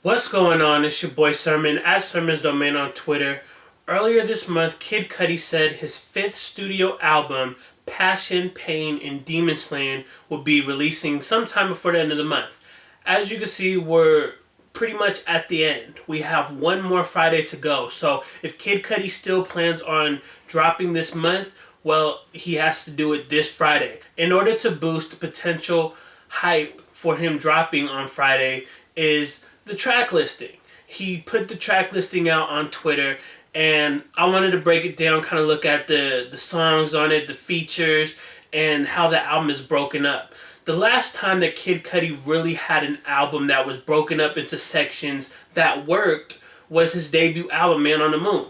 What's going on? It's your boy Sermon at Sermon's Domain on Twitter. Earlier this month, Kid Cudi said his fifth studio album, Passion, Pain, and Demon Slayin, will be releasing sometime before the end of the month. As you can see, we're pretty much at the end. We have one more Friday to go. So if Kid Cudi still plans on dropping this month, well, he has to do it this Friday. In order to boost potential hype for him dropping on Friday is the track listing. He put the track listing out on Twitter, and I wanted to break it down, kind of look at the songs on it, the features, and how the album is broken up. The last time that Kid Cudi really had an album that was broken up into sections that worked was his debut album, Man on the Moon.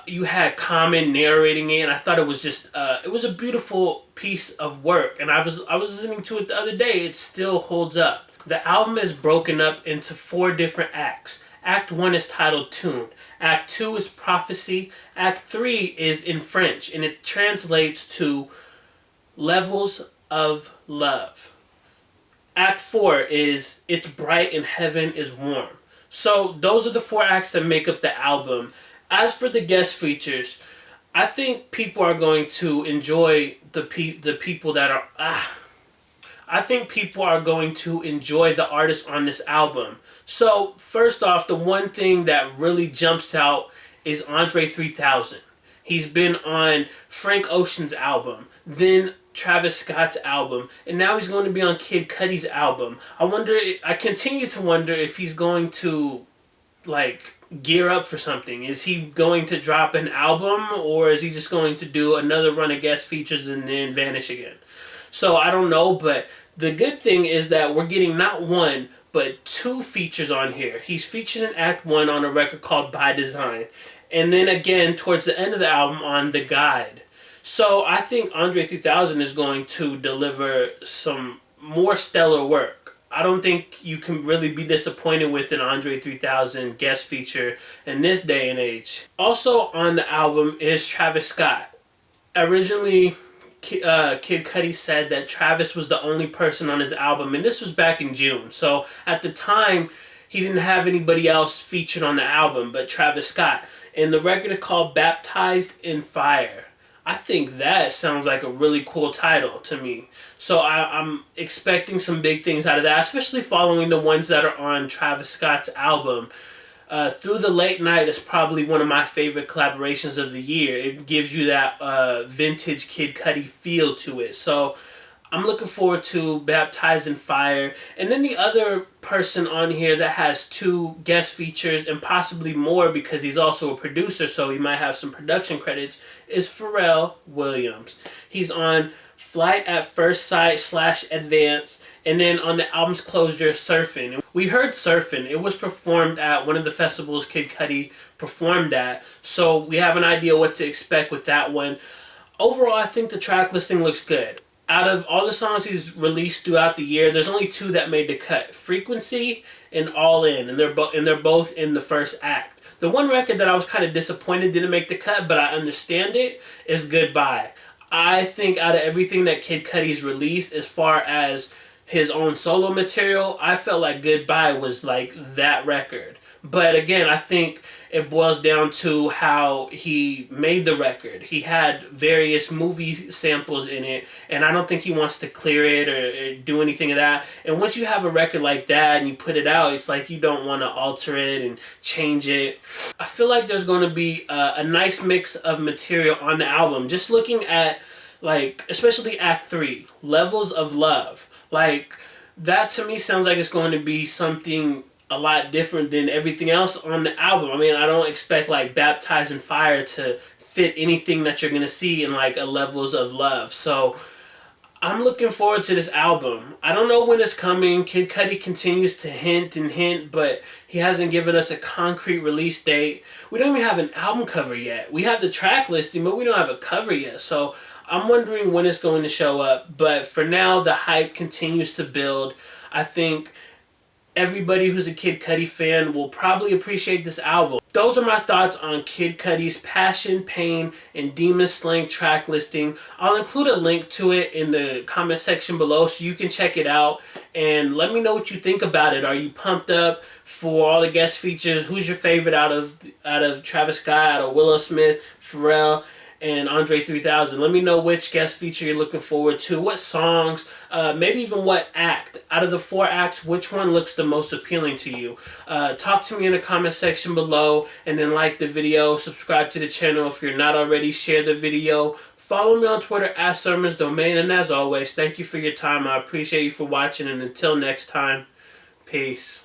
You had Common narrating it, and I thought it was just it was a beautiful piece of work. And I was listening to it the other day. It still holds up. The album is broken up into four different acts. Act 1 is titled Tune. Act 2 is Prophecy. Act 3 is in French, and it translates to Levels of Love. Act 4 is It's Bright and Heaven is Warm. So those are the four acts that make up the album. As for the guest features, I think people are going to enjoy the people that are I think people are going to enjoy the artists on this album. So, first off, the one thing that really jumps out is Andre 3000. He's been on Frank Ocean's album, then Travis Scott's album, and now he's going to be on Kid Cudi's album. I continue to wonder if he's going to, gear up for something. Is he going to drop an album, or is he just going to do another run of guest features and then vanish again? So I don't know, but the good thing is that we're getting not one, but two features on here. He's featured in Act 1 on a record called By Design, and then again towards the end of the album on The Guide. So I think Andre 3000 is going to deliver some more stellar work. I don't think you can really be disappointed with an Andre 3000 guest feature in this day and age. Also on the album is Travis Scott. Originally, Kid Cudi said that Travis was the only person on his album, and this was back in June. So at the time, he didn't have anybody else featured on the album but Travis Scott. And the record is called Baptized in Fire. I think that sounds like a really cool title to me. So I'm expecting some big things out of that, especially following the ones that are on Travis Scott's album. Through the Late Night is probably one of my favorite collaborations of the year. It gives you that vintage Kid Cudi feel to it. So I'm looking forward to Baptized in Fire. And then the other person on here that has two guest features and possibly more because he's also a producer, so he might have some production credits, is Pharrell Williams. He's on Flight at First Sight / Advance, and then on the album's closure, Surfing. We heard Surfing. It was performed at one of the festivals Kid Cudi performed at, so we have an idea what to expect with that one. Overall, I think the track listing looks good. Out of all the songs he's released throughout the year, there's only two that made the cut: Frequency and All In, and they're both in the first act. The one record that I was kind of disappointed didn't make the cut, but I understand it, is Goodbye. I think out of everything that Kid Cudi's released as far as his own solo material, I felt like Goodbye was like that record. But again, I think it boils down to how he made the record. He had various movie samples in it, and I don't think he wants to clear it or do anything of that. And once you have a record like that and you put it out, it's like you don't want to alter it and change it. I feel like there's going to be a nice mix of material on the album. Just looking at, especially Act 3, Levels of Love. That to me sounds like it's going to be something a lot different than everything else on the album. I mean, I don't expect Baptized in Fire to fit anything that you're going to see in a Levels of Love. So I'm looking forward to this album. I don't know when it's coming. Kid Cudi continues to hint and hint, but he hasn't given us a concrete release date. We don't even have an album cover yet. We have the track listing, but we don't have a cover yet. So I'm wondering when it's going to show up. But for now, the hype continues to build. I think everybody who's a Kid Cudi fan will probably appreciate this album. Those are my thoughts on Kid Cudi's Passion, Pain, and Demon Slaying track listing. I'll include a link to it in the comment section below so you can check it out and let me know what you think about it. Are you pumped up for all the guest features? Who's your favorite out of Travis Scott, out of Willow Smith, Pharrell, and Andre 3000? Let me know which guest feature you're looking forward to, what songs, maybe even what act. Out of the 4 acts, which one looks the most appealing to you? Talk to me in the comment section below, and then like the video, subscribe to the channel if you're not already, share the video. Follow me on Twitter at SermonsDomain, and as always, thank you for your time. I appreciate you for watching, and until next time, peace.